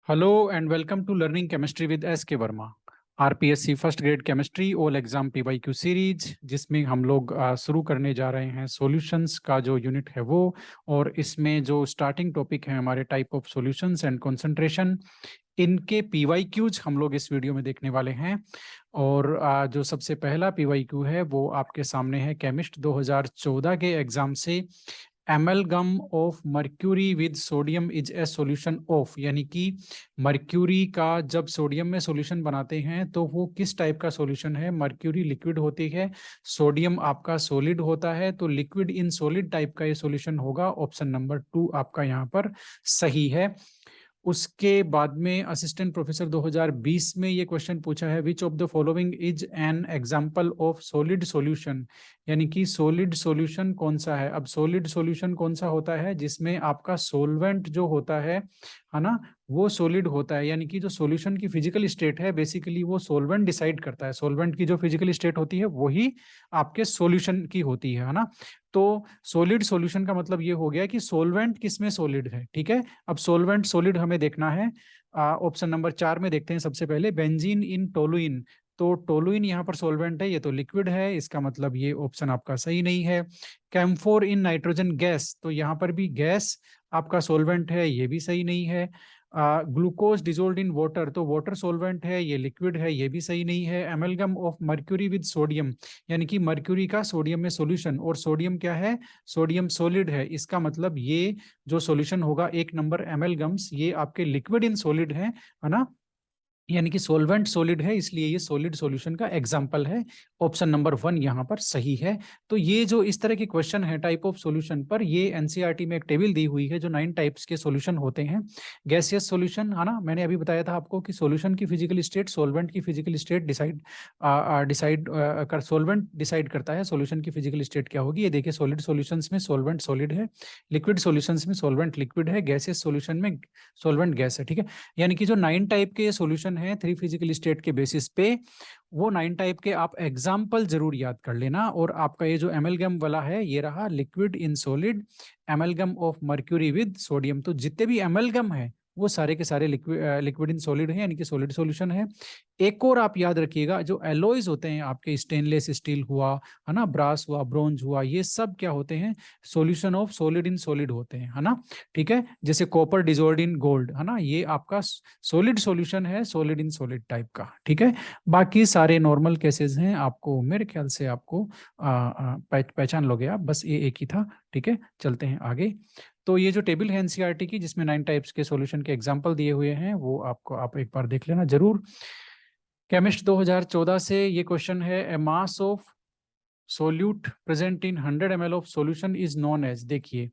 Hello and welcome to Learning Chemistry with S.K. Verma. RPSC first grade chemistry all exam PYQ series, जिसमें हम लोग शुरू करने जा रहे हैं सॉल्यूशंस का जो यूनिट है वो। और इसमें जो स्टार्टिंग टॉपिक है हमारे type of solutions and concentration, इनके पीवाईक्यूज हम लोग इस वीडियो में देखने वाले हैं। और जो सबसे पहला पीवाईक्यू है वो आपके सामने है केमिस्ट 2014 के एग्जाम से। Amalgam of mercury with sodium is a solution of, यानी कि मर्क्यूरी का जब सोडियम में सॉल्यूशन बनाते हैं तो वो किस टाइप का सॉल्यूशन है। मर्क्यूरी लिक्विड होती है, सोडियम आपका सॉलिड होता है, तो लिक्विड इन सॉलिड टाइप का ये सॉल्यूशन होगा। ऑप्शन नंबर 2 आपका यहाँ पर सही है। उसके बाद में असिस्टेंट प्रोफेसर 2020 में ये क्वेश्चन पूछा है, which of the following is an example of solid solution, यानी कि सॉलिड सॉल्यूशन कौन सा है। अब सॉलिड सॉल्यूशन कौन सा होता है जिसमें आपका सॉल्वेंट जो होता है ना, वो सॉलिड होता है। यानी कि जो सॉल्यूशन की फिजिकल स्टेट है बेसिकली वो सॉल्वेंट डिसाइड करता है। सॉल्वेंट की जो फिजिकल स्टेट होती है वही आपके सॉल्यूशन की होती है ना। तो सॉलिड सॉल्यूशन का मतलब ये हो गया कि सॉल्वेंट किसमें सॉलिड है। ठीक है, अब सॉल्वेंट सॉलिड हमें देखना है। ऑप्शन नंबर 4 में देखते हैं। सबसे पहले बेंजीन इन टोलुइन, तो टोलुइन यहाँ पर सॉल्वेंट है, ये तो लिक्विड है, इसका मतलब ये ऑप्शन आपका सही नहीं है। कैम्फोर इन नाइट्रोजन गैस, तो यहाँ पर भी गैस आपका सॉल्वेंट है, ये भी सही नहीं है। ग्लूकोज डिजोल्ड इन वाटर, तो वाटर सॉल्वेंट है, ये लिक्विड है, ये भी सही नहीं है। Amalgam of mercury with sodium, यानी कि मर्क्यूरी का सोडियम में सॉल्यूशन, और सोडियम क्या है, सोडियम सॉलिड है, इसका मतलब ये जो सॉल्यूशन होगा 1 नंबर एमलगम्स, ये आपके लिक्विड इन सॉलिड है ना, यानी कि सोलवेंट सॉलिड है, इसलिए ये सॉलिड सॉल्यूशन का एग्जांपल है। ऑप्शन नंबर 1 यहाँ पर सही है। तो ये जो इस तरह के क्वेश्चन है टाइप ऑफ सॉल्यूशन पर, ये एनसीईआरटी में एक टेबल दी हुई है जो 9 टाइप्स के सॉल्यूशन होते हैं। गैसियस सॉल्यूशन है ना, मैंने अभी बताया था आपको कि सॉल्यूशन की फिजिकल स्टेट सॉल्वेंट की फिजिकल स्टेट डिसाइड कर सॉल्वेंट डिसाइड करता है सॉल्यूशन की फिजिकल स्टेट क्या होगी। ये देखिए, सॉलिड सॉल्यूशंस में सॉल्वेंट सॉलिड है, लिक्विड सॉल्यूशंस में सॉल्वेंट लिक्विड है, गैसियस सॉल्यूशन में सॉल्वेंट गैस है। ठीक है, यानी कि जो 9 टाइप के सॉल्यूशन है 3 फिजिकल स्टेट के बेसिस पे, वो 9 टाइप के आप एग्जाम्पल जरूर याद कर लेना। और आपका ये जो एमलगम वाला है ये रहा liquid in solid, amalgam of mercury with sodium. तो जितने भी एमलगम है वो सारे के सारे लिक्विड इन सॉलिड है, यानी कि सॉलिड सॉल्यूशन है। एक और आप याद रखिएगा, जो एलॉयज होते हैं आपके, स्टेनलेस स्टील हुआ है ना, ब्रास हुआ, ब्रोंज हुआ, ये सब क्या होते हैं, solution of solid in solid होते हैं, है ना। ठीक है, जैसे कॉपर डिजोल्व्ड इन गोल्ड, है ना, ये आपका सॉलिड सॉल्यूशन है, सॉलिड इन सॉलिड टाइप का। ठीक है, बाकी सारे नॉर्मल केसेस हैं, आपको मेरे ख्याल से आपको पहचान लोगे आप, बस ये एक ही था। ठीक है, चलते हैं आगे। तो ये जो टेबल है एनसीईआरटी की जिसमें 9 टाइप्स के सॉल्यूशन के एग्जांपल दिए हुए हैं, वो आपको आप एक बार देख लेना जरूर। केमिस्ट 2014 से ये क्वेश्चन है, a mass of solute present in 100 ml of solution is known as. देखिए,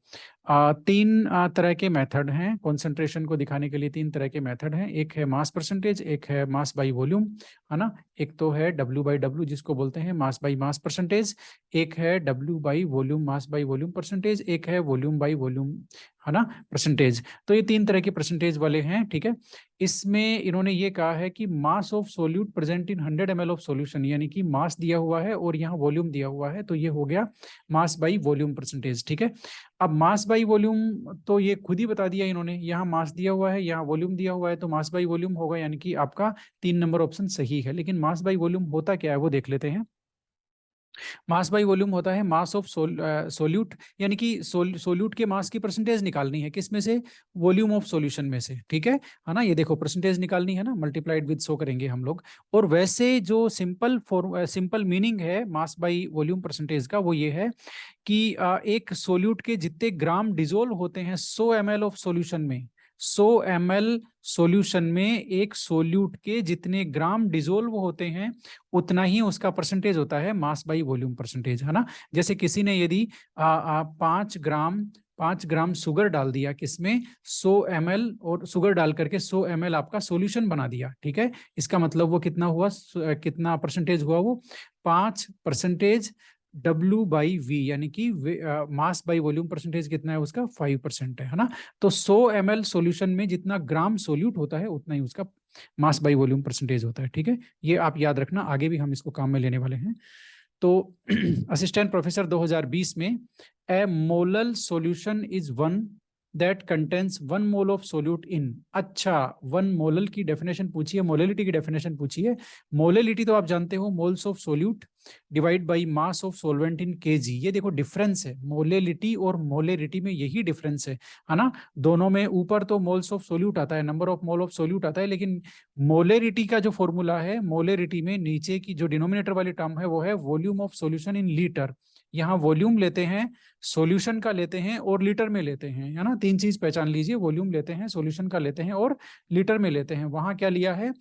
3 तरह के मेथड हैं कॉन्सेंट्रेशन को दिखाने के लिए। 3 तरह के मेथड हैं, एक है मास परसेंटेज, एक है मास बाई वॉल्यूम, है ना, एक तो है W बाई डब्ल्यू जिसको बोलते हैं मास बाई मास परसेंटेज, एक है W by volume mass by volume percentage, एक है वॉल्यूम बाई वॉल्यूम, है ना, परसेंटेज। तो ये 3 तरह के परसेंटेज वाले हैं। ठीक है, इसमें इन्होंने ये कहा है कि मास of solute present in 100 ml of solution, यानी कि मास दिया हुआ है और यहाँ वॉल्यूम दिया हुआ है, तो ये हो गया मास बाई वॉल्यूम परसेंटेज। ठीक है, अब मास बाई वॉल्यूम तो ये खुद ही बता दिया इन्होंने, यहाँ मास दिया हुआ है, यहाँ वॉल्यूम दिया हुआ है, तो मास बाई वॉल्यूम होगा, यानी कि आपका 3 नंबर ऑप्शन सही है। लेकिन मास बाई वॉल्यूम होता क्या है वो देख लेते हैं। मास बाई वॉल्यूम होता है मास ऑफ सोल्यूट, यानी कि सोल्यूट के मास की परसेंटेज निकालनी है, किस में से, वॉल्यूम ऑफ सॉल्यूशन में से। ठीक है ना, ये देखो परसेंटेज निकालनी है ना, मल्टीप्लाइड विद 100 करेंगे हम लोग। और वैसे जो सिंपल मीनिंग है मास बाई वॉल्यूम परसेंटेज का वो ये है कि एक सोल्यूट के जितने ग्राम डिजोल्व होते हैं 100 ml ऑफ सॉल्यूशन में, 100 ml सॉल्यूशन में एक सोल्यूट के जितने ग्राम डिजोल्व होते हैं उतना ही उसका परसेंटेज होता है मास बाई वॉल्यूम परसेंटेज, है ना। जैसे किसी ने यदि 5 ग्राम शुगर डाल दिया किसमें, 100 ml, और शुगर डाल करके 100 ml आपका सॉल्यूशन बना दिया। ठीक है, इसका मतलब वो कितना हुआ, कितना परसेंटेज हुआ, वो 5% W बाई वी, यानी कि मास बाई वॉल्यूम परसेंटेज कितना है उसका, 5% है ना। तो 100 ml सॉल्यूशन में जितना ग्राम सोल्यूट होता है उतना ही उसका मास बाई वॉल्यूम परसेंटेज होता है। ठीक है, ये आप याद रखना, आगे भी हम इसको काम में लेने वाले हैं। तो असिस्टेंट प्रोफेसर 2020 में a molal solution is 1 that contains 1 mole of solute in. अच्छा, 1 मोलल की डेफिनेशन पूछी है, मोलेलिटी की डेफिनेशन पूछी है। मोलेलिटी तो आप जानते हो, moles of solute divide by mass of solvent in KG. ये देखो डिफरेंस है, मोलेलिटी और मोलेरिटी में यही डिफरेंस है ना। दोनों में ऊपर तो मोल्स ऑफ सोल्यूट आता है, number of mole of solute आता है, लेकिन मोलेरिटी का जो फॉर्मूला है, मोलेरिटी में नीचे की जो डिनोमिनेटर वाली टर्म है वो है volume of solution in litre. यहाँ वॉल्यूम लेते हैं, सॉल्यूशन का लेते हैं और लीटर में लेते हैं, है ना। 3 चीज पहचान लीजिए, वॉल्यूम लेते हैं, सॉल्यूशन का लेते हैं और लीटर में लेते हैं। वहां क्या लिया है,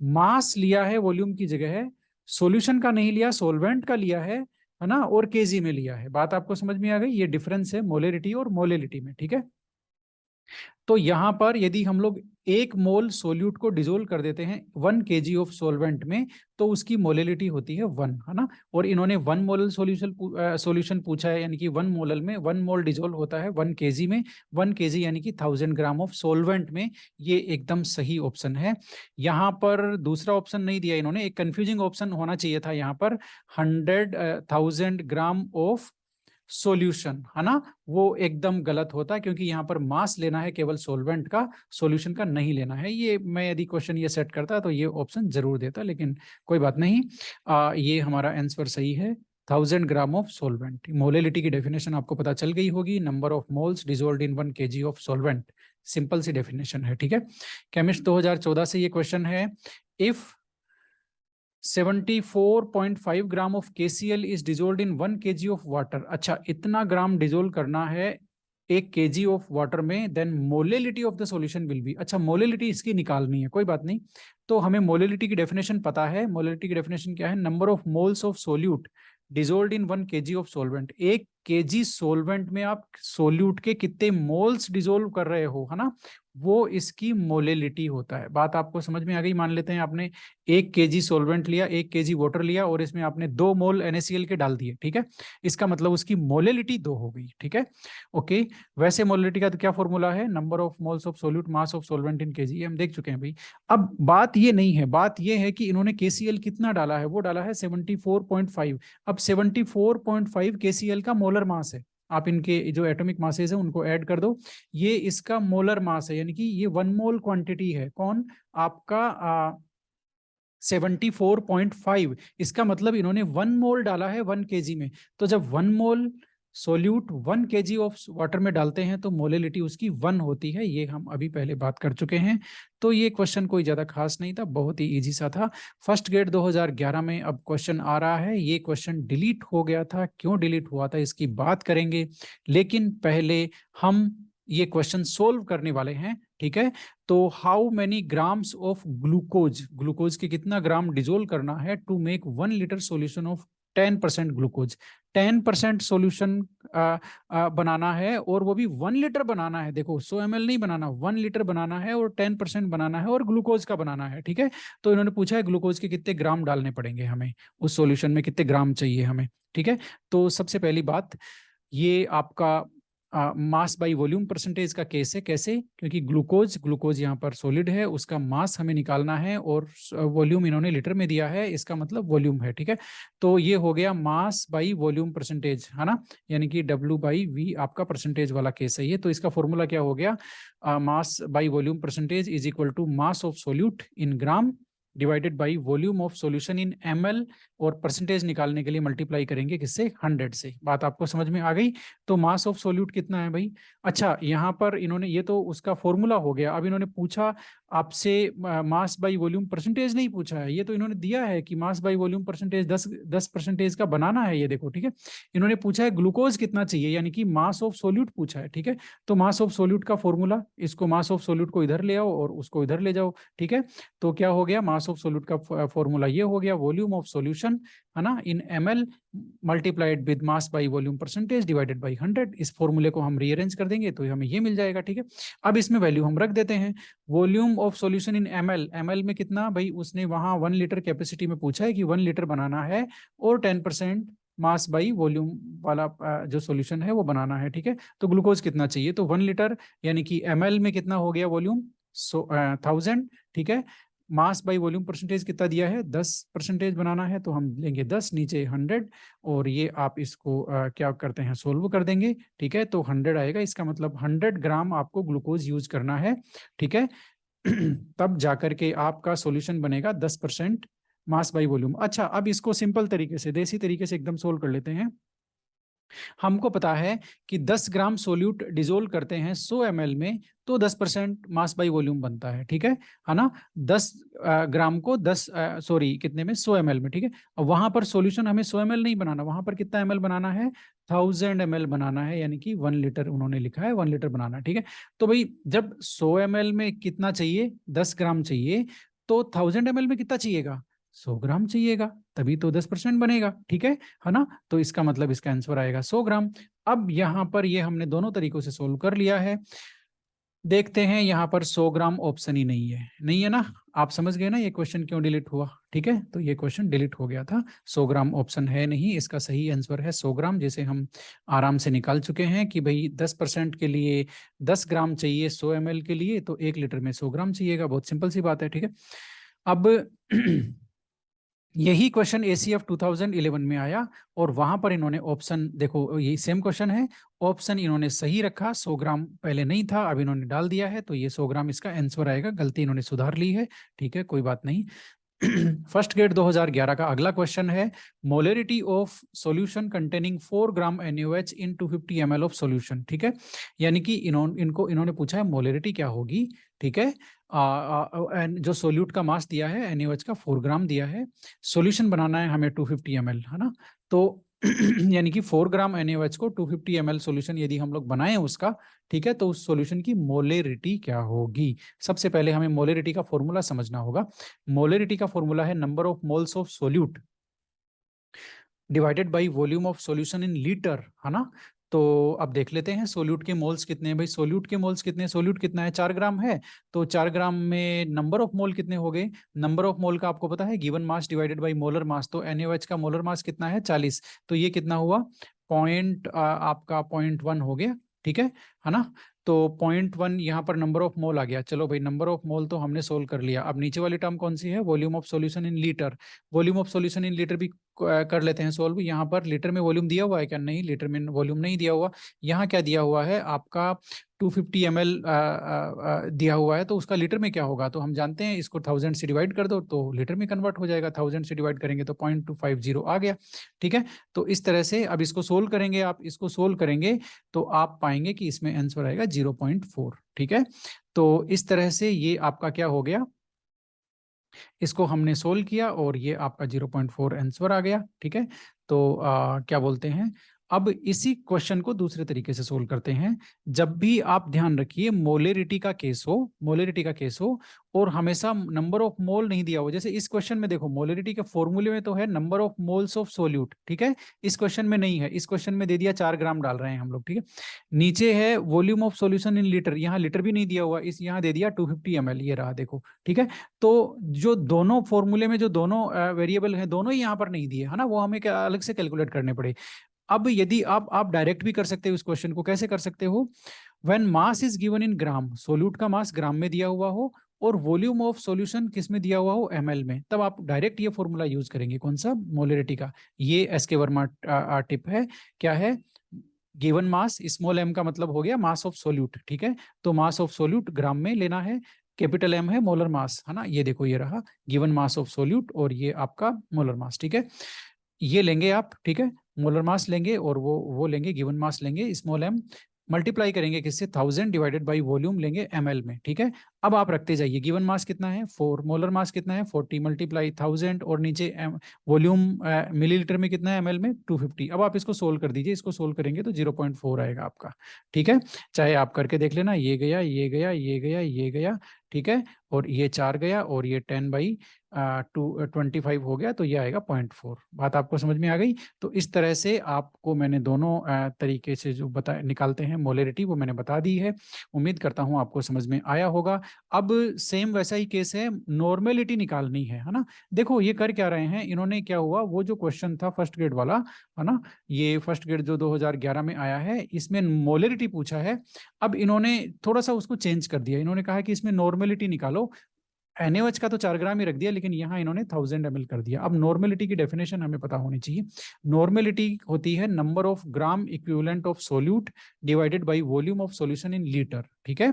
मास लिया है वॉल्यूम की जगह है, सॉल्यूशन का नहीं लिया, सोलवेंट का लिया है ना, और केजी में लिया है। बात आपको समझ में आ गई, ये डिफरेंस है मोलेरिटी और मोलेलिटी में, ठीक है। तो यहां पर यदि हम लोग 1 मोल सोल्यूट को डिजोल्व कर देते हैं 1 kg ऑफ सोलवेंट में, तो उसकी मोलेलिटी होती है 1, है ना। और इन्होंने 1 मोलल सॉल्यूशन पूछा है, यानी कि 1 मोलल में 1 मोल डिजोल्व होता है 1 kg में, 1 kg यानी कि 1000 ग्राम ऑफ सोलवेंट में। ये एकदम सही ऑप्शन है। यहाँ पर दूसरा ऑप्शन नहीं दिया इन्होंने, एक कंफ्यूजिंग ऑप्शन होना चाहिए था यहाँ पर, 100,000 ग्राम ऑफ सॉल्यूशन, है ना। वो एकदम गलत होता है, क्योंकि यहाँ पर मास लेना है केवल सॉल्वेंट का, सॉल्यूशन का नहीं लेना है। ये मैं यदि क्वेश्चन ये सेट करता तो ये ऑप्शन जरूर देता, लेकिन कोई बात नहीं। ये हमारा आंसर सही है, 1000 ग्राम ऑफ सॉल्वेंट। मोलेलिटी की डेफिनेशन आपको पता चल गई होगी, number of moles dissolved in 1 kg of solvent. Simple सी डेफिनेशन है, ठीक है। केमिस्ट 2014 से ये क्वेश्चन है, if 74.5 gram of KCl is dissolve in 1 kg of water. अच्छा, इतना ग्राम डिजोल्व करना है 1 kg ऑफ वाटर में, then molality of the solution will be. अच्छा, मोलेलिटी इसकी निकालनी है, कोई बात नहीं। तो हमें मोलेलिटी की डेफिनेशन पता है। मोलेलिटी की डेफिनेशन क्या है, number of moles of solute dissolve in 1 kg of solvent. 1 kg solvent में आप सोल्यूट के कितने मोल्स डिजोल्व कर रहे हो, है ना, वो इसकी मोलेलिटी होता है। बात आपको समझ में आ गई। मान लेते हैं आपने 1 kg सोलवेंट लिया, 1 kg वाटर लिया और इसमें आपने 2 मोल NaCl के डाल दिए, ठीक है। इसका मतलब उसकी मोलेलिटी 2 हो गई, ठीक है। ओके, वैसे मोलेलिटी का तो क्या फॉर्मूला है, number of moles of solute mass of solvent in KG, हम देख चुके हैं भाई। अब बात ये नहीं है, बात ये है कि इन्होंने KCl कितना डाला है, वो डाला है 74.5। अब 74.5 KCl का मोलर मास है। आप इनके जो एटॉमिक मासेज है उनको ऐड कर दो, ये इसका मोलर मास है, यानी कि ये 1 मोल क्वांटिटी है। कौन, आपका 74.5। इसका मतलब इन्होंने 1 मोल डाला है 1 kg में। तो जब 1 मोल सोल्यूट 1 kg ऑफ वाटर में डालते हैं तो मोलेलिटी उसकी 1 होती है। ये हम अभी पहले बात कर चुके हैं। तो ये क्वेश्चन कोई ज्यादा खास नहीं था, बहुत ही इजी सा था। फर्स्ट ग्रेड 2011 में अब क्वेश्चन आ रहा है। ये क्वेश्चन डिलीट हो गया था, क्यों डिलीट हुआ था इसकी बात करेंगे, लेकिन पहले हम ये क्वेश्चन सोल्व करने वाले हैं, ठीक है। तो how many grams of glucose, glucose के कितना ग्राम डिजोल्व करना है to make 1 litre solution of 10% glucose. 10% solution बनाना है, और वो भी 1 लीटर बनाना है। देखो 100 ml नहीं बनाना, 1 लीटर बनाना है और 10% बनाना है और ग्लूकोज का बनाना है, ठीक है। तो इन्होंने पूछा है ग्लूकोज के कितने ग्राम डालने पड़ेंगे हमें, उस सॉल्यूशन में कितने ग्राम चाहिए हमें, ठीक है। तो सबसे पहली बात, ये आपका मास बाई वॉल्यूम परसेंटेज का केस है। कैसे, क्योंकि ग्लूकोज यहाँ पर सॉलिड है, उसका मास हमें निकालना है, और वॉल्यूम इन्होंने लीटर में दिया है, इसका मतलब वॉल्यूम है, ठीक है। तो ये हो गया मास बाई वॉल्यूम परसेंटेज, है ना, यानी कि W/V आपका परसेंटेज वाला केस है ये। तो इसका फॉर्मूला क्या हो गया, mass by volume percentage is equal to mass of solute in gram divided by volume of solution in ml, और परसेंटेज निकालने के लिए मल्टीप्लाई करेंगे किससे, 100 से। बात आपको समझ में आ गई। तो मास ऑफ सोल्यूट कितना है भाई। अच्छा, यहाँ पर इन्होंने, ये तो उसका फॉर्मूला हो गया। अब इन्होंने पूछा आपसे मास बाई वॉल्यूम परसेंटेज नहीं पूछा है, ये तो इन्होंने दिया है कि मास बाई वॉल्यूम परसेंटेज 10% का बनाना है, ये देखो, ठीक है। इन्होंने पूछा है ग्लूकोज कितना चाहिए, यानी कि मास ऑफ सोल्यूट पूछा है, ठीक है। तो मास ऑफ सोल्यूट का फॉर्मूला, इसको मास ऑफ सोल्यूट को इधर ले आओ और उसको इधर ले जाओ, ठीक है। तो क्या हो गया, मास ऑफ सोल्यूट का फॉर्मूला ये हो गया, वॉल्यूम ऑफ सोल्यूशन, है ना, इन ml multiplied with mass by volume percentage divided by 100। इस फॉर्मूले को हम रीअरेंज कर देंगे तो हमें ये मिल जाएगा, ठीक है। अब इसमें वैल्यू हम रख देते हैं, volume of solution in ml में कितना भाई, उसने वहां 1 लीटर कैपेसिटी में पूछा है कि 1 लीटर बनाना है और 10% मास बाई वॉल्यूम वाला जो सॉल्यूशन है वो बनाना है, ठीक है। तो ग्लूकोज कितना चाहिए, तो 1 लीटर यानी कि ml में कितना हो गया वॉल्यूम, 1000, ठीक है। मास बाई वॉल्यूम परसेंटेज कितना दिया है, 10% बनाना है, तो हम लेंगे 10, नीचे 100, और ये आप इसको क्या करते हैं, सोल्व कर देंगे। ठीक है, तो 100 आएगा, इसका मतलब 100 ग्राम आपको ग्लूकोज यूज करना है। ठीक है तब जाकर के आपका सॉल्यूशन बनेगा 10% मास बाई वॉल्यूम। अच्छा, अब इसको सिंपल तरीके से, देसी तरीके से एकदम सोल्व कर लेते हैं। हमको पता है कि 10 ग्राम सोल्यूट डिजोल्व करते हैं 100 ml में, तो 10% मास बाई वॉल्यूम बनता है। ठीक है ना, 10 ग्राम को 10 सॉरी कितने में, 100 ml में। ठीक है, अब वहां पर सॉल्यूशन हमें 100 ml नहीं बनाना, वहां पर कितना ml बनाना है, 1000 ml बनाना है, यानी कि 1 लीटर उन्होंने लिखा है, 1 लीटर बनाना है। ठीक है, तो भाई जब 100 ml में कितना चाहिए, 10 ग्राम चाहिए, तो 1000 ml में कितना चाहिएगा, 100 ग्राम चाहिएगा, तभी तो 10% बनेगा। ठीक है ना, तो इसका मतलब इसका आंसर आएगा 100 ग्राम। अब यहाँ पर ये हमने दोनों तरीकों से सोल्व कर लिया है। देखते हैं यहाँ पर 100 ग्राम ऑप्शन ही नहीं है, नहीं है ना, आप समझ गए ना ये क्वेश्चन क्यों डिलीट हुआ। ठीक है, तो ये क्वेश्चन डिलीट हो गया था, 100 ग्राम ऑप्शन है नहीं, इसका सही आंसर है 100 ग्राम, जिसे हम आराम से निकाल चुके हैं कि भाई 10% के लिए 10 ग्राम चाहिए, 100 ml के लिए तो 1 लीटर में 100 ग्राम चाहिएगा, बहुत सिंपल सी बात है। ठीक है, अब यही क्वेश्चन एसीएफ 2011 में आया, और वहां पर इन्होंने ऑप्शन, देखो यही सेम क्वेश्चन है, ऑप्शन इन्होंने सही रखा, 100 ग्राम पहले नहीं था, अब इन्होंने डाल दिया है, तो ये 100 ग्राम इसका आंसर आएगा, गलती इन्होंने सुधार ली है। ठीक है, कोई बात नहीं। फर्स्ट ग्रेड 2011 का अगला क्वेश्चन है, molarity of solution containing 4 gram NaOH in 250 ml of solution. ठीक है, यानी कि इन्होंने पूछा है मोलरिटी क्या होगी। ठीक है, जो सोल्यूट का मास दिया है NaOH का 4 ग्राम दिया है, सॉल्यूशन बनाना है हमें 250 ml, है ना, तो यानी कि 4 ग्राम NaOH को 250 ml सॉल्यूशन यदि हम लोग बनाएं उसका, ठीक है, तो उस सॉल्यूशन की मोलेरिटी क्या होगी। सबसे पहले हमें मोलेरिटी का फॉर्मूला समझना होगा। मोलेरिटी का फॉर्मूला है number of moles of solute divided by volume of solution in litre, है ना। तो अब देख लेते हैं सोल्यूट के मोल्स कितने हैं भाई, सोल्यूट के मोल्स कितने हैं, सोल्यूट कितना है, 4 ग्राम है, तो 4 ग्राम में नंबर ऑफ मोल कितने हो गए, नंबर ऑफ मोल का आपको पता है given mass divided by molar mass, तो NaOH का मोलर मास कितना है 40, तो ये कितना हुआ, आपका 0.1 हो गया। ठीक है ना, तो 0.1 यहाँ पर नंबर ऑफ मोल आ गया। चलो भाई, नंबर ऑफ मोल तो हमने सोल्व कर लिया। अब नीचे वाली टर्म कौन सी है, volume of solution in litre, volume of solution in litre भी कर लेते हैं सोल्व। यहाँ पर लीटर में वॉल्यूम दिया हुआ है क्या, नहीं, लीटर में वॉल्यूम नहीं दिया हुआ। यहाँ क्या दिया हुआ है आपका 250 ml दिया हुआ है, तो उसका लीटर में क्या होगा, तो हम जानते हैं इसको 1000 से डिवाइड कर दो तो लीटर में कन्वर्ट हो जाएगा, 1000 से डिवाइड करेंगे तो 0.250 आ गया। ठीक है, तो इस तरह से अब इसको सोल्व करेंगे, आप इसको सोल्व करेंगे तो आप पाएंगे कि इसमें आंसर आएगा 0.4। ठीक है, तो इस तरह से ये आपका क्या हो गया, इसको हमने सोल्व किया और ये आपका 0.4 आंसर आ गया। ठीक है, तो क्या बोलते हैं, अब इसी क्वेश्चन को दूसरे तरीके से सोल्व करते हैं। जब भी आप ध्यान रखिए मोलेरिटी का केस हो, मोलेरिटी का केस हो और हमेशा नंबर ऑफ मोल नहीं दिया हो, जैसे इस क्वेश्चन में देखो मोलेरिटी के फॉर्मूले में तो है number of moles of solute. ठीक है, इस क्वेश्चन में नहीं है, इस क्वेश्चन में दे दिया 4 ग्राम डाल रहे हैं हम लोग। ठीक है, नीचे है volume of solution in litre, यहाँ लीटर भी नहीं दिया हुआ, इस यहाँ दे दिया 250 ml, ये रहा देखो। ठीक है, तो जो दोनों फॉर्मूले में जो दोनों वेरिएबल हैं दोनों ही यहाँ पर नहीं दिए, है ना, वो हमें अलग से कैलकुलेट करने पड़े। अब यदि आप डायरेक्ट भी कर सकते हो इस क्वेश्चन को, कैसे कर सकते हो, when mass is given in gram, solute का मास ग्राम में दिया हुआ हो और वॉल्यूम ऑफ सॉल्यूशन किस में दिया हुआ हो, ml में, तब आप डायरेक्ट ये फॉर्मूला यूज करेंगे, कौन सा, मोलरिटी का। ये एसके वर्मा टिप है, क्या है, गिवन मास, स्मॉल m का मतलब हो गया मास ऑफ सोल्यूट। ठीक है, तो मास ऑफ सोल्यूट ग्राम में लेना है, कैपिटल M है मोलर मास, है ना, ये देखो ये रहा गिवन मास ऑफ सोल्यूट और ये आपका मोलर मास। ठीक है, ये लेंगे आप, ठीक है, मोलर मास लेंगे और वो लेंगे गिवन मास लेंगे स्मॉल m, मल्टीप्लाई करेंगे किससे, 1000 डिवाइडेड बाई वॉल्यूम लेंगे ml में। ठीक है, अब आप रखते जाइए, गिवन मास कितना है 4, मोलर मास कितना है 40, मल्टीप्लाई 1000 और नीचे वॉल्यूम मिलीलीटर में कितना है ml में 250। अब आप इसको सोल्व कर दीजिए, इसको सोल्व करेंगे तो 0.4 आएगा आपका। ठीक है, चाहे आप करके देख लेना, ये गया ये गया ये गया ये गया, ठीक है, और ये 4 गया और ये 10/25 हो गया, तो ये आएगा 0.4। बात आपको समझ में आ गई। तो इस तरह से आपको मैंने दोनों तरीके से जो निकालते हैं मोलरिटी वो मैंने बता दी है, उम्मीद करता हूं आपको समझ में आया होगा। अब सेम वैसा ही केस है, नॉर्मेलिटी निकालनी है ना। देखो ये कर क्या रहे हैं इन्होंने, क्या हुआ, वो जो क्वेश्चन था फर्स्ट ग्रेड वाला, है ना, ये फर्स्ट ग्रेड जो 2011 में आया है इसमें मोलरिटी पूछा है। अब इन्होंने थोड़ा सा उसको चेंज कर दिया, इन्होंने कहा कि इसमें नॉर्मेलिटी निकालो, NaOH का तो 4 ग्राम ही रख दिया, लेकिन यहाँ इन्होंने 1000 ml कर दिया। अब नॉर्मेलिटी की डेफिनेशन हमें पता होनी चाहिए। नॉर्मेलिटी होती है number of gram equivalent of solute divided by volume of solution in litre, ठीक है।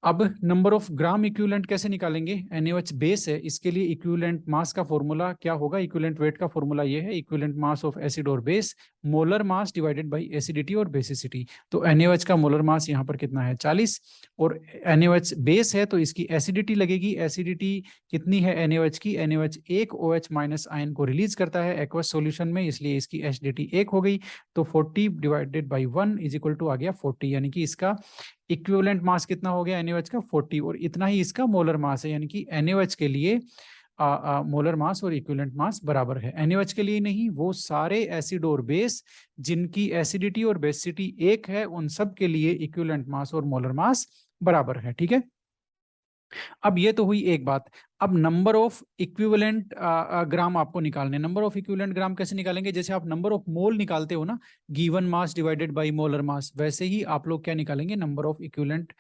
अब नंबर ऑफ ग्राम इक्विवेलेंट कैसे निकालेंगे? NaOH बेस है, इसके लिए इक्विवेलेंट मास का फॉर्मूला क्या होगा? इक्विवेलेंट वेट का फॉर्मूला ये है, इक्विवेलेंट मास ऑफ एसिड और base molar mass divided by acidity और बेसिसिटी। तो NaOH का मोलर मास यहाँ पर कितना है? 40, और NaOH बेस है तो इसकी एसिडिटी लगेगी। एसिडिटी कितनी है NaOH की? NaOH एक OH माइनस आयन को रिलीज करता है एक्वस सॉल्यूशन में, इसलिए इसकी एसिडिटी 1 हो गई। तो 40 divided by 1 is equal to आ गया 40, यानी कि इसका इक्विवेलेंट मास कितना हो गया NaOH का? 40, और इतना ही इसका मोलर मास है, यानी कि NaOH के लिए मोलर मास और इक्विवेलेंट मास बराबर है। NaOH के लिए नहीं, वो सारे एसिड और बेस जिनकी एसिडिटी और बेसिसिटी 1 है, उन सब के लिए इक्विवेलेंट मास और मोलर मास बराबर है, ठीक है। अब ये तो हुई एक बात। अब नंबर ऑफ इक्विवेलेंट ग्राम आपको निकालने। नंबर ऑफ इक्विवेलेंट ग्राम कैसे निकालेंगे? जैसे आप नंबर ऑफ मोल निकालते हो ना, given mass divided by molar mass, वैसे ही आप लोग क्या निकालेंगे? नंबर ऑफ इक्विवेलेंट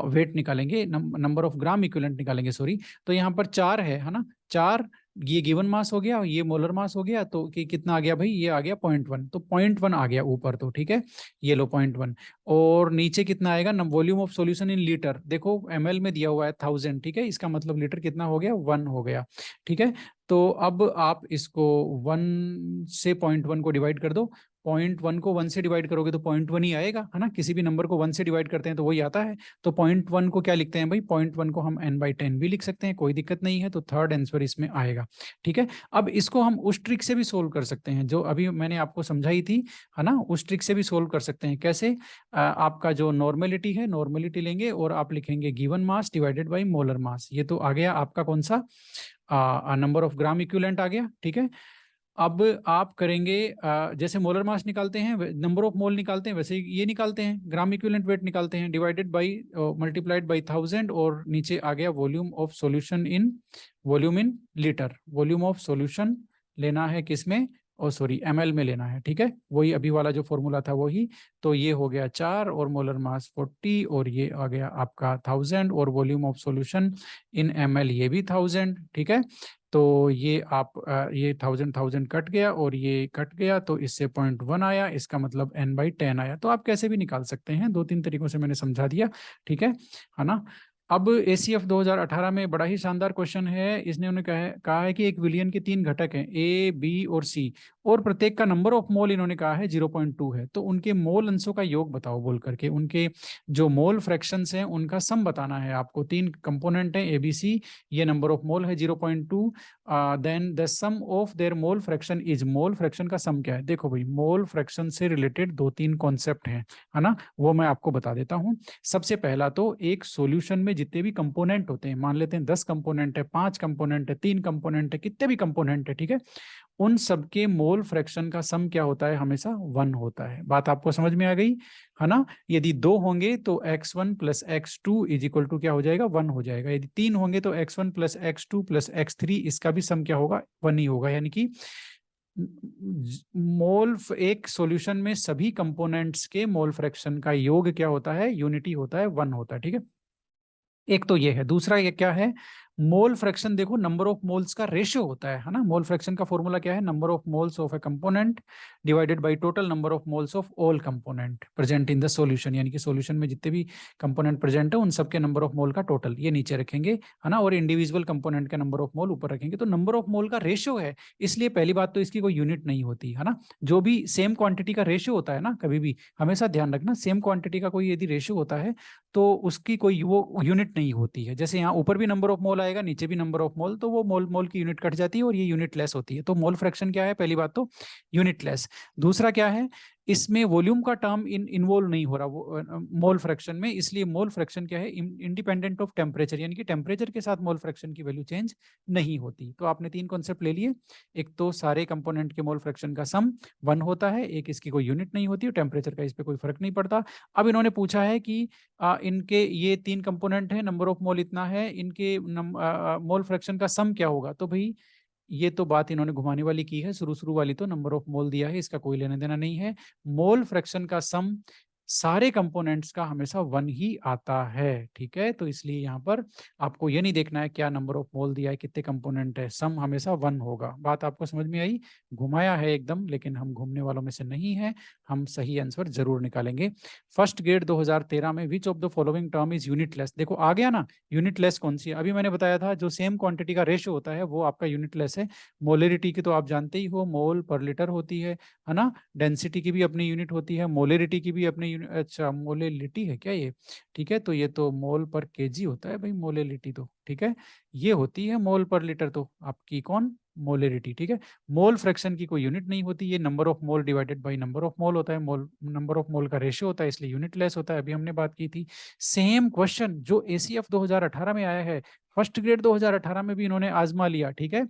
वेट निकालेंगे, नंबर ऑफ ग्राम इक्विवेलेंट निकालेंगे, सॉरी। तो यहाँ पर 4 है ना, 4, ये गिवन मास हो गया, ये मोलर मास हो गया, तो कि कितना आ गया भाई? ये आ गया 0.1, तो 0.1 आ गया ऊपर, तो ठीक है, ये लो 0.1। और नीचे कितना आएगा? Volume of solution in litre, देखो ml में दिया हुआ है 1000, ठीक है, इसका मतलब लीटर कितना हो गया? 1 हो गया, ठीक है। तो अब आप इसको 1 से 0.1 को डिवाइड कर दो। 0.1 को 1 से डिवाइड करोगे तो 0.1 ही आएगा, है ना। किसी भी नंबर को 1 से डिवाइड करते हैं तो वही आता है। तो 0.1 को क्या लिखते हैं भाई? 0.1 को हम n/10 भी लिख सकते हैं, कोई दिक्कत नहीं है। तो थर्ड आंसर इसमें आएगा, ठीक है। अब इसको हम उस ट्रिक से भी सोल्व कर सकते हैं जो अभी मैंने आपको समझाई थी, है ना। उस ट्रिक से भी सोल्व कर सकते हैं। कैसे? आपका जो नॉर्मेलिटी है, नॉर्मेलिटी लेंगे और आप लिखेंगे given mass divided by molar mass. ये तो आ गया आपका कौन सा? नंबर ऑफ ग्राम इक्विवेलेंट आ गया, ठीक है। अब आप करेंगे जैसे मोलर मास निकालते हैं, नंबर ऑफ मोल निकालते हैं, वैसे ये निकालते हैं, ग्राम इक्विवेलेंट वेट निकालते हैं, डिवाइडेड बाय मल्टीप्लाइड बाय 1000, और नीचे आ गया volume of solution in litre. Volume of solution लेना है किसमें? और सॉरी, ml में लेना है, ठीक है। वही अभी वाला जो फॉर्मूला था वही। तो ये हो गया 4 और मोलर मास 40, और ये आ गया आपका 1000, और volume of solution in ml ये भी 1000, ठीक है। तो ये आप ये 1000 कट गया और ये कट गया, तो इससे 0.1 आया, इसका मतलब n/10 आया। तो आप कैसे भी निकाल सकते हैं, 2-3 तरीकों से मैंने समझा दिया, ठीक है ना। अब ACF 2018 में बड़ा ही शानदार क्वेश्चन है। इसने उन्हें कहा है कि एक विलियन के 3 घटक हैं, A, B और C, और प्रत्येक का नंबर ऑफ मोल इन्होंने कहा है 0.2 है। तो उनके मोल अंशों का योग बताओ बोल करके, उनके जो मोल फ्रैक्शंस हैं उनका सम बताना है आपको। 3 कंपोनेंट हैं ABC, ये नंबर ऑफ मोल है 0.2, then the sum of their mole fraction is. Mole fraction का सम क्या है? देखो भाई, मोल फ्रैक्शन से रिलेटेड 2-3 कॉन्सेप्ट हैं, है ना, वो मैं आपको बता देता हूँ। सबसे पहला तो एक सॉल्यूशन में जितने भी कंपोनेंट होते हैं, मान लेते हैं 10 कंपोनेंट है, 5 कंपोनेंट है, 3 कंपोनेंट है, कितने भी कंपोनेंट है, ठीक है, उन सबके मोल फ्रैक्शन का सम क्या होता है? हमेशा 1 होता है। बात आपको समझ में आ गई, है ना। यदि 2 होंगे तो x1 plus x2 is equal to क्या हो जाएगा? 1 हो जाएगा। यदि 3 होंगे तो x1 plus x2 plus x3, इसका भी सम क्या होगा? 1 ही होगा। यानी कि मोल, एक सॉल्यूशन में सभी कंपोनेंट्स के मोल फ्रैक्शन का योग क्या होता है? यूनिटी होता है, 1 होता है, ठीक है। एक तो ये है। दूसरा ये क्या है? मोल फ्रैक्शन, देखो नंबर ऑफ मोल्स का रेशियो होता है ना। मोल फ्रैक्शन का फॉर्मूला क्या है? Number of moles of A component divided by total number of moles of all component present in the solution, यानी कि सॉल्यूशन में जितने भी कंपोनेंट प्रेजेंट है उन सबके नंबर ऑफ मोल का टोटल ये नीचे रखेंगे, है ना, और इंडिविजुअल कंपोनेंट का नंबर ऑफ मोल ऊपर रखेंगे। तो नंबर ऑफ मोल का रेशियो है, इसलिए पहली बात तो इसकी कोई यूनिट नहीं होती, है ना। जो भी सेम क्वांटिटी का रेशियो होता है ना, कभी भी हमेशा ध्यान रखना, सेम क्वांटिटी का कोई यदि रेशियो होता है तो उसकी कोई वो यूनिट नहीं होती है। जैसे यहाँ ऊपर भी नंबर ऑफ मोल आएगा, नीचे भी नंबर ऑफ मोल, तो वो मोल की यूनिट कट जाती है और ये यूनिट लेस होती है। तो मोल फ्रैक्शन क्या है? पहली बात तो यूनिट लेस। दूसरा क्या है? इसमें वॉल्यूम का टर्म इन्वॉल्व नहीं हो रहा वो मोल फ्रैक्शन में, इसलिए मोल फ्रैक्शन क्या है? इंडिपेंडेंट ऑफ टेम्परेचर, यानी कि टेम्परेचर के साथ मोल फ्रैक्शन की वैल्यू चेंज नहीं होती। तो आपने 3 कॉन्सेप्ट ले लिए। एक तो सारे कंपोनेंट के मोल फ्रैक्शन का सम 1 होता है, एक इसकी कोई यूनिट नहीं होती और टेम्परेचर का इस पर कोई फर्क नहीं पड़ता। अब इन्होंने पूछा है कि इनके ये 3 कंपोनेंट है, नंबर ऑफ मोल इतना है, इनके मोल फ्रैक्शन का सम क्या होगा? तो भाई ये तो बात इन्होंने घुमाने वाली की है। शुरू वाली तो नंबर ऑफ मोल दिया है, इसका कोई लेना देना नहीं है। मोल फ्रैक्शन का सम सारे कंपोनेंट्स का हमेशा 1 ही आता है, ठीक है। तो इसलिए यहाँ पर आपको ये नहीं देखना है क्या नंबर ऑफ मोल दिया है, कितने कंपोनेंट है, सम हमेशा 1 होगा। बात आपको समझ में आई? घुमाया है एकदम, लेकिन हम घूमने वालों में से नहीं है, हम सही आंसर जरूर निकालेंगे। फर्स्ट ग्रेड 2013 में which of the following term is unitless, देखो आ गया ना, यूनिटलेस कौन सी है? अभी मैंने बताया था जो सेम क्वांटिटी का रेशियो होता है वो आपका यूनिटलेस है। मोलरिटी की तो आप जानते ही हो, मोल पर लीटर होती है ना। डेंसिटी की भी अपनी यूनिट होती है, मोलरिटी की भी अपनी यूनिट, अच्छा मोलरिटी है क्या ये? ठीक है, तो ये तो मोल पर केजी होता है भाई, मोलरिटी तो, ठीक है, ये होती है मोल पर लीटर तो आपकी कौन, मोलरिटी, ठीक है। मोल फ्रैक्शन की कोई यूनिट नहीं होती, ये number of mole divided by number of mole होता है, मोल नंबर ऑफ मोल का रेशियो होता है, इसलिए यूनिटलेस होता है, अभी हमने बात की थी। सेम क्वेश्चन जो एसीएफ 2018 में आया है, फर्स्ट ग्रेड 2018 में भी इन्होंने आजमा लिया, ठीक है।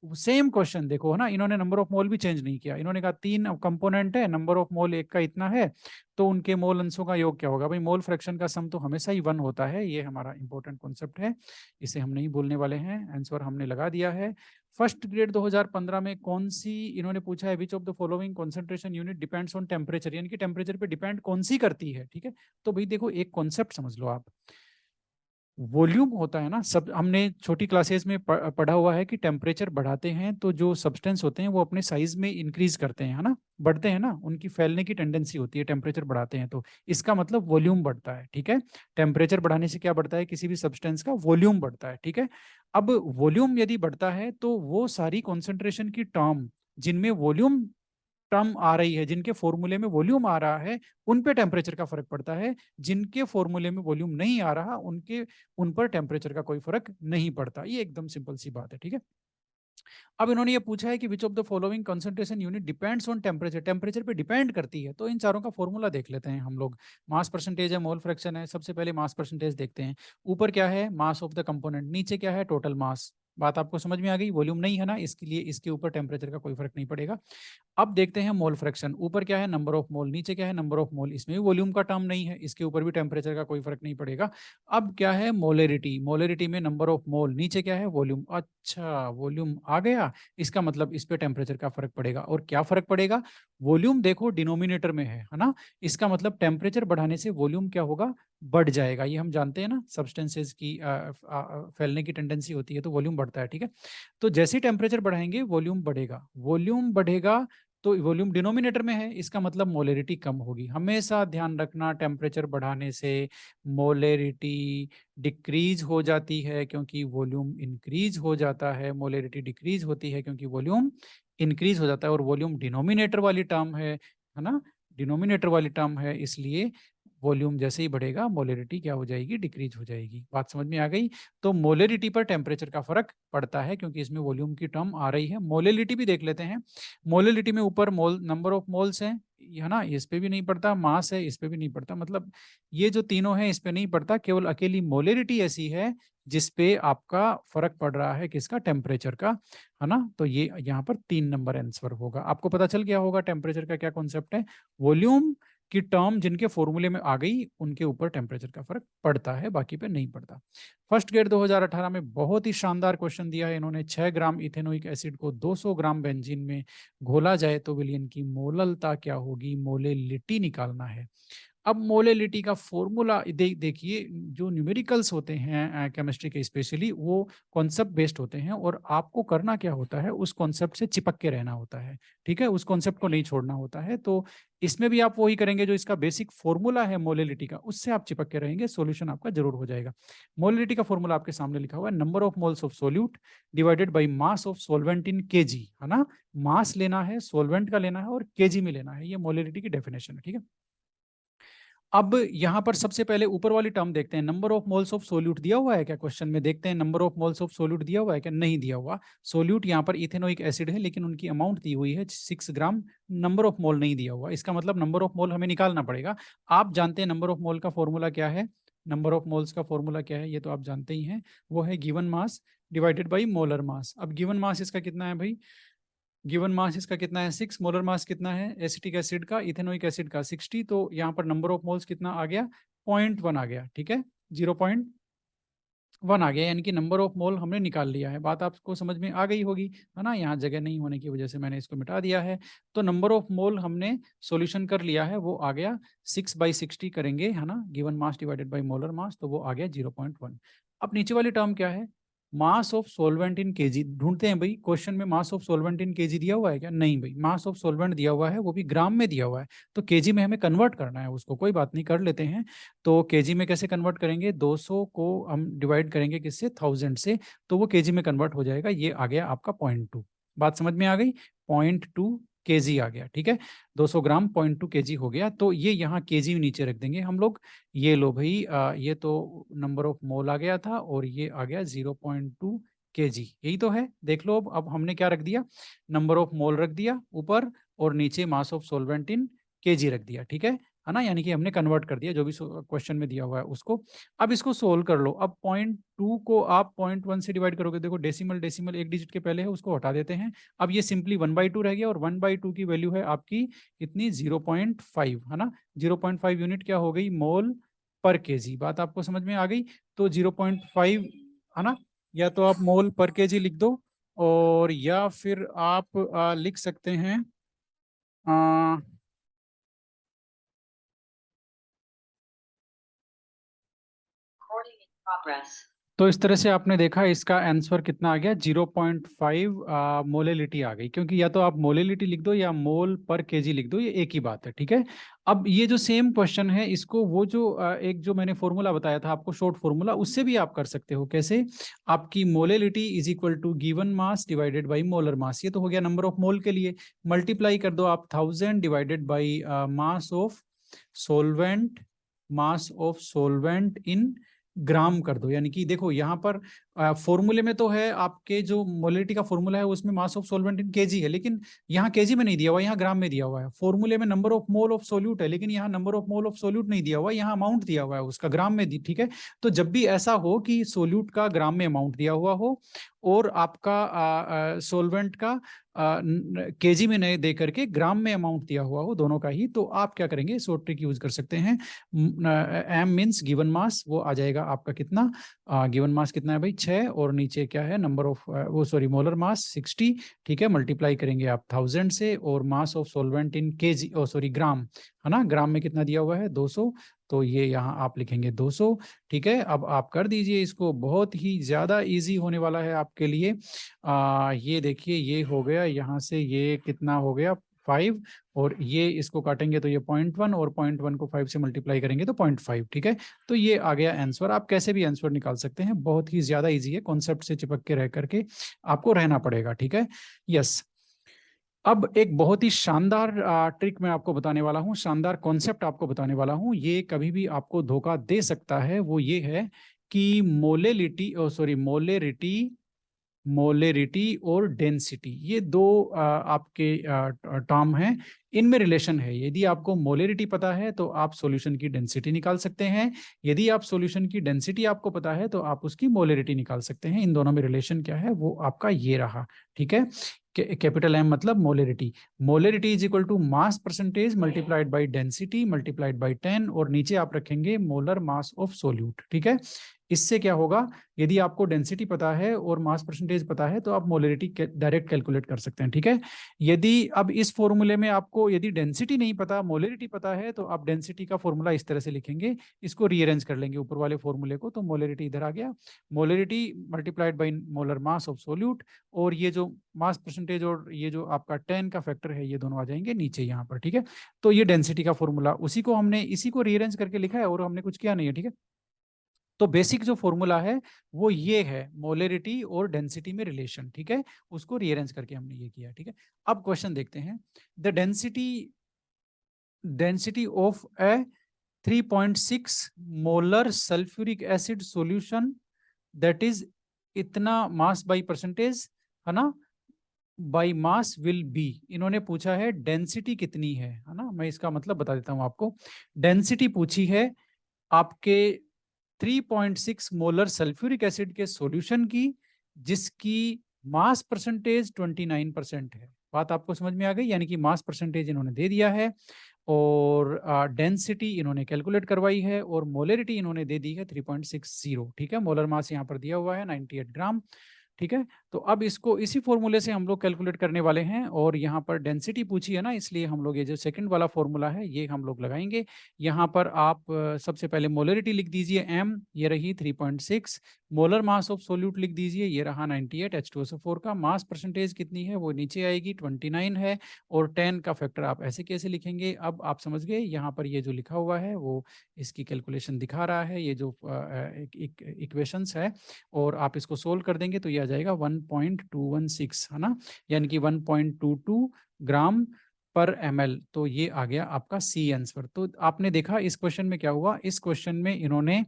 सेम क्वेश्चन देखो है ना, इन्होंने नंबर ऑफ मोल भी चेंज नहीं किया, इन्होंने कहा 3 कंपोनेंट है, नंबर ऑफ मोल एक का इतना है, तो उनके मोल अंशों का योग क्या होगा भाई, मोल फ्रैक्शन का सम तो हमेशा ही 1 होता है, ये हमारा इंपॉर्टेंट कॉन्सेप्ट है, इसे हम नहीं भूलने वाले हैं। आंसर हमने लगा दिया है। फर्स्ट ग्रेड 2015 में कौन सी इन्होंने पूछा है, which of the following concentration unit depends on temperature, यानी कि टेम्परेचर पे डिपेंड कौन सी करती है, ठीक है। तो भाई देखो एक कॉन्सेप्ट समझ लो आप, वॉल्यूम होता है ना, सब हमने छोटी क्लासेस में पढ़ा हुआ है कि टेम्परेचर बढ़ाते हैं तो जो सब्सटेंस होते हैं वो अपने साइज में इंक्रीज करते हैं, है ना, बढ़ते हैं ना, उनकी फैलने की टेंडेंसी होती है टेम्परेचर बढ़ाते हैं तो, इसका मतलब वॉल्यूम बढ़ता है, ठीक है। टेम्परेचर बढ़ाने से क्या बढ़ता है, किसी भी सब्सटेंस का वॉल्यूम बढ़ता है, ठीक है। अब वॉल्यूम यदि बढ़ता है तो वो सारी कॉन्सेंट्रेशन की टर्म जिनमें वॉल्यूम टर्म आ रही है, जिनके फॉर्मूले में वॉल्यूम आ रहा है, उन पे टेम्परेचर का फर्क पड़ता है, जिनके फॉर्मूले में वॉल्यूम नहीं आ रहा उनके उन पर टेम्परेचर का कोई फर्क नहीं पड़ता। ये एकदम सिंपल सी बात है, ठीक है। अब इन्होंने ये पूछा है कि which of the following concentration unit depends on temperature, temperature पे डिपेंड करती है, तो इन चारों का फॉर्मूला देख लेते हैं हम लोग। मास परसेंटेज है, मोल फ्रैक्शन है, सबसे पहले मास परसेंटेज देखते हैं। ऊपर क्या है, मास ऑफ द कंपोनेंट, नीचे क्या है, टोटल मास। बात आपको समझ में आ गई, वॉल्यूम नहीं है ना, इसके लिए इसके ऊपर टेम्परेचर का कोई फर्क नहीं पड़ेगा। अब देखते हैं मोल फ्रैक्शन, ऊपर क्या है, नंबर ऑफ मोल, नीचे क्या है, नंबर ऑफ मोल, इसमें भी वॉल्यूम का टर्म नहीं है, इसके ऊपर भी टेम्परेचर का कोई फर्क नहीं पड़ेगा। अब क्या है, मोलरिटी, मोलरिटी में नंबर ऑफ मोल, नीचे क्या है, वॉल्यूम, अच्छा वॉल्यूम आ गया, इसका मतलब इस पे टेम्परेचर का फर्क पड़ेगा। और क्या फर्क पड़ेगा, वॉल्यूम देखो डिनोमिनेटर में है ना, इसका मतलब टेम्परेचर बढ़ाने से वॉल्यूम क्या होगा, बढ़ जाएगा, ये हम जानते हैं ना, सब्सटेंसेस की फैलने की टेंडेंसी होती है तो वॉल्यूम बढ़ता है, ठीक है। तो जैसे ही टेम्परेचर बढ़ाएंगे वॉल्यूम बढ़ेगा, वॉल्यूम बढ़ेगा तो वॉल्यूम डिनोमिनेटर में है, इसका मतलब मोलरिटी कम होगी। हमेशा ध्यान रखना, टेम्परेचर बढ़ाने से मोलरिटी डिक्रीज हो जाती है क्योंकि वॉल्यूम इंक्रीज हो जाता है, मोलरिटी डिक्रीज होती है क्योंकि वॉल्यूम इंक्रीज हो जाता है, और वॉल्यूम डिनोमिनेटर वाली टर्म है ना, डिनोमिनेटर वाली टर्म है, इसलिए वॉल्यूम जैसे ही बढ़ेगा मोलरिटी क्या हो जाएगी, डिक्रीज हो जाएगी। बात समझ में आ गई? तो मोलरिटी पर टेम्परेचर का फर्क पड़ता है क्योंकि इसमें वॉल्यूम की टर्म आ रही है। मोलरिटी भी देख लेते हैं, मोलरिटी में ऊपर मोल, नंबर ऑफ मोल्स हैं, है ना, इस पे भी नहीं पड़ता, मास है इस पे भी नहीं पड़ता, मतलब ये जो तीनों हैं इस पे नहीं पड़ता, केवल अकेली मोलरिटी ऐसी है जिसपे आपका फर्क पड़ रहा है, किसका, टेम्परेचर का, है ना। तो ये यहाँ पर 3 नंबर आंसर होगा। आपको पता चल गया होगा टेम्परेचर का क्या कॉन्सेप्ट है, वॉल्यूम की टर्म जिनके फॉर्मूले में आ गई उनके ऊपर टेम्परेचर का फर्क पड़ता है, बाकी पे नहीं पड़ता। फर्स्ट ग्रेड 2018 में बहुत ही शानदार क्वेश्चन दिया है इन्होंने, 6 ग्राम इथेनोइक एसिड को 200 ग्राम बेंजीन में घोला जाए तो विलयन की मोललता क्या होगी, मोलेलिटी निकालना है। अब मोलेलिटी का फॉर्मूला देखिए, जो न्यूमेरिकल्स होते हैं केमिस्ट्री के स्पेशली, वो कॉन्सेप्ट बेस्ड होते हैं, और आपको करना क्या होता है, उस कॉन्सेप्ट से चिपक के रहना होता है, ठीक है, उस कॉन्सेप्ट को नहीं छोड़ना होता है। तो इसमें भी आप वही करेंगे, जो इसका बेसिक फॉर्मूला है मोलेलिटी का, उससे आप चिपक के रहेंगे, सॉल्यूशन आपका जरूर हो जाएगा। मोलेलिटी का फॉर्मूला आपके सामने लिखा हुआ है, number of moles of solute divided by mass of solvent in KG, है ना, मास लेना है, सोलवेंट का लेना है और केजी में लेना है, ये मोलेलिटी की डेफिनेशन है, ठीक है। अब यहां पर सबसे पहले ऊपर वाली टर्म देखते हैं, number of moles of solute दिया हुआ है क्या क्वेश्चन में, देखते हैं number of moles of solute दिया हुआ है क्या, नहीं दिया हुआ। सोल्यूट यहाँ पर इथेनोइक एसिड है, लेकिन उनकी अमाउंट दी हुई है 6 ग्राम, नंबर ऑफ मोल नहीं दिया हुआ, इसका मतलब नंबर ऑफ मोल हमें निकालना पड़ेगा। आप जानते हैं नंबर ऑफ मोल का फॉर्मूला क्या है, नंबर ऑफ मोल्स का फॉर्मूला क्या है, ये तो आप जानते ही हैं, वो है given mass divided by molar मास। अब गिवन मास इसका कितना है भाई, गिवन मास इसका कितना है 6, मोलर मास कितना है एसिटिक एसिड का, इथेनोइक एसिड का 60, तो यहाँ पर नंबर ऑफ मोल्स कितना आ गया, 0.1 आ गया, ठीक है, 0.1 1 आ गया, यानी कि नंबर ऑफ मोल हमने निकाल लिया है। बात आपको समझ में आ गई होगी, है ना। यहाँ जगह नहीं होने की वजह से मैंने इसको मिटा दिया है। तो नंबर ऑफ मोल हमने सॉल्यूशन कर लिया है, वो आ गया 6/60 करेंगे, है ना, given mass divided by molar mass, तो वो आ गया 0.1। अब नीचे वाली टर्म क्या है, मास ऑफ सोलवेंट इन केजी। ढूंढते हैं भाई, क्वेश्चन में मास ऑफ सोलवेंट इन केजी दिया हुआ है क्या? नहीं भाई, मास ऑफ सोलवेंट दिया हुआ है, वो भी ग्राम में दिया हुआ है, तो केजी में हमें कन्वर्ट करना है उसको। कोई बात नहीं, कर लेते हैं। तो केजी में कैसे कन्वर्ट करेंगे, 200 को हम डिवाइड करेंगे किससे, 1000 से, तो वो केजी में कन्वर्ट हो जाएगा। ये आ गया आपका 0.2। बात समझ में आ गई, 0.2 केजी आ गया, ठीक है। 200 ग्राम 0.2 केजी हो गया। तो ये यहाँ केजी नीचे रख देंगे हम लोग। ये लो भाई, ये तो नंबर ऑफ मोल आ गया था, और ये आ गया 0.2 केजी, यही तो है। देख लो, अब हमने क्या रख दिया, नंबर ऑफ मोल रख दिया ऊपर, और नीचे मास ऑफ सोलवेंट इन केजी रख दिया, ठीक है ना। यानी कि हमने कन्वर्ट कर दिया जो भी क्वेश्चन में दिया हुआ है उसको। अब इसको सोल्व कर लो। अब 0.2 को आप 0.1 से डिवाइड करोगे, देखो डेसिमल डेसिमल एक डिजिट के पहले है, उसको हटा देते हैं। अब ये सिंपली 1/2 रह गया, और 1/2 की वैल्यू है आपकी कितनी, 0.5, है ना। 0.5 यूनिट क्या हो गई, मोल पर केजी। बात आपको समझ में आ गई। तो 0.5, है ना, या तो आप मोल पर केजी लिख दो, और या फिर आप लिख सकते हैं तो इस तरह से आपने देखा, इसका आंसर कितना आ गया, 0.5 मोलेलिटी आ गई। क्योंकि या तो आप मोलेलिटी लिख दो या मोल पर केजी लिख दो, ये एक ही बात है, ठीक है। अब ये जो सेम क्वेश्चन है, इसको वो जो एक जो मैंने फॉर्मूला बताया था आपको, शॉर्ट फॉर्मूला, उससे भी आप कर सकते हो। कैसे, आपकी molality is equal to given mass divided by molar mass. ये तो हो गया नंबर ऑफ मोल के लिए। मल्टीप्लाई कर दो आप 1000 divided by mass of solvent, mass of solvent in gram कर दो। यानी कि देखो यहाँ पर फॉर्मूले में तो है, आपके जो मोलिटी का फॉर्मूला है उसमें मास ऑफ सॉल्वेंट इन केजी है, लेकिन यहाँ केजी में नहीं दिया हुआ, यहाँ ग्राम में दिया हुआ है। फॉर्मूले में number of mole of solute है, लेकिन यहाँ number of mole of solute नहीं दिया हुआ, यहाँ अमाउंट दिया हुआ है उसका, ग्राम में दी, ठीक है। तो जब भी ऐसा हो कि सोल्यूट का ग्राम में अमाउंट दिया हुआ हो, और आपका सोलवेंट का केजी में नहीं दे करके ग्राम में अमाउंट दिया हुआ हो, दोनों का ही, तो आप क्या करेंगे, शॉर्ट ट्रिक यूज कर सकते हैं। एम मीन्स गिवन मास, वो आ जाएगा आपका कितना, गिवन मास कितना है भाई, 6, और नीचे क्या है, नंबर ऑफ वो सॉरी मोलर मास 60, ठीक है। मल्टीप्लाई करेंगे आप 1000 से, और mass of solvent in KG, oh sorry gram, है ना, ग्राम में कितना दिया हुआ है, 200, तो ये यहाँ आप लिखेंगे 200, ठीक है। अब आप कर दीजिए इसको, बहुत ही ज्यादा इजी होने वाला है आपके लिए। ये देखिए, ये हो गया यहाँ से, ये कितना हो गया 5, और ये इसको काटेंगे तो ये 0.1, और 0.1 को 5 से मल्टीप्लाई करेंगे तो 0.5, ठीक है। तो ये आ गया आंसर। आप कैसे भी आंसर निकाल सकते हैं, बहुत ही ज्यादा इजी है, कॉन्सेप्ट से चिपक के रह करके आपको रहना पड़ेगा, ठीक है। यस। अब एक बहुत ही शानदार ट्रिक मैं आपको बताने वाला हूँ, शानदार कॉन्सेप्ट आपको बताने वाला हूँ, ये कभी भी आपको धोखा दे सकता है। वो ये है कि मोलेलिटी, सॉरी मोलेरिटी, मोलेरिटी और डेंसिटी, ये दो आपके टर्म हैं, इनमें रिलेशन है। यदि आपको मोलेरिटी पता है तो आप सॉल्यूशन की डेंसिटी निकाल सकते हैं, यदि आप सॉल्यूशन की डेंसिटी आपको पता है तो आप उसकी मोलेरिटी निकाल सकते हैं। इन दोनों में रिलेशन क्या है, वो आपका ये रहा, ठीक है। कैपिटल एम मतलब molarity, molarity is equal to mass percentage multiplied by density multiplied by 10, और नीचे आप रखेंगे मोलर मास ऑफ सोल्यूट, ठीक है। इससे क्या होगा, यदि आपको डेंसिटी पता है और मास परसेंटेज पता है तो आप मोलेरिटी डायरेक्ट कैलकुलेट कर सकते हैं, ठीक है। यदि अब इस फॉर्मूले में आपको यदि डेंसिटी नहीं पता, मोलेरिटी पता है, तो आप डेंसिटी का फॉर्मूला इस तरह से लिखेंगे, इसको रीअरेंज कर लेंगे ऊपर वाले फॉर्मूले को, तो मोलेरिटी इधर आ गया, molarity multiplied by molar mass of solute, और ये जो मास परसेंटेज और ये जो आपका 10 का फैक्टर है, ये दोनों आ जाएंगे नीचे यहाँ पर, ठीक है। तो ये डेंसिटी का फॉर्मूला, उसी को हमने इसी को रीअरेंज करके लिखा है, और हमने कुछ किया नहीं है, ठीक है। तो बेसिक जो फॉर्मूला है वो ये है, मोलेरिटी और डेंसिटी में रिलेशन, ठीक है, उसको रीअरेंज करके हमने ये किया, ठीक है। अब क्वेश्चन देखते हैं, the density of A 3.6 molar sulphuric acid solution, that is इतना मास बाई परसेंटेज, है ना, बाई मास विल बी। इन्होंने पूछा है डेंसिटी कितनी है ना, मैं इसका मतलब बता देता हूं आपको। डेंसिटी पूछी है आपके 3.6 मोलर सल्फ्यूरिक एसिड के सॉल्यूशन की, जिसकी मास परसेंटेज 29% है। बात आपको समझ में आ गई, यानी कि मास परसेंटेज इन्होंने दे दिया है, और डेंसिटी इन्होंने कैलकुलेट करवाई है और मोलरिटी इन्होंने दे दी है 3.60। ठीक है, मोलर मास यहाँ पर दिया हुआ है 98 ग्राम। ठीक है, तो अब इसको इसी फॉर्मूले से हम लोग कैलकुलेट करने वाले हैं और यहाँ पर डेंसिटी पूछी है ना, इसलिए हम लोग ये जो सेकंड वाला फॉर्मूला है ये हम लोग लगाएंगे। यहाँ पर आप सबसे पहले मोलरिटी लिख दीजिए m, ये रही 3.6। मोलर मास ऑफ सोल्यूट लिख दीजिए, ये रहा 98। H2SO4 का मास परसेंटेज कितनी है वो नीचे आएगी 29 है, और 10 का फैक्टर आप ऐसे कैसे लिखेंगे, अब आप समझ गए। यहाँ पर ये जो लिखा हुआ है वो इसकी कैलकुलेशन दिखा रहा है, ये जो इक्वेशंस है, और आप इसको सोल्व कर देंगे तो ये आ जाएगा 1.216, है ना, यानी कि 1.22 ग्राम पर ml। तो ये आ गया आपका सी आंसर। तो आपने देखा इस क्वेश्चन में क्या हुआ, इस क्वेश्चन में इन्होंने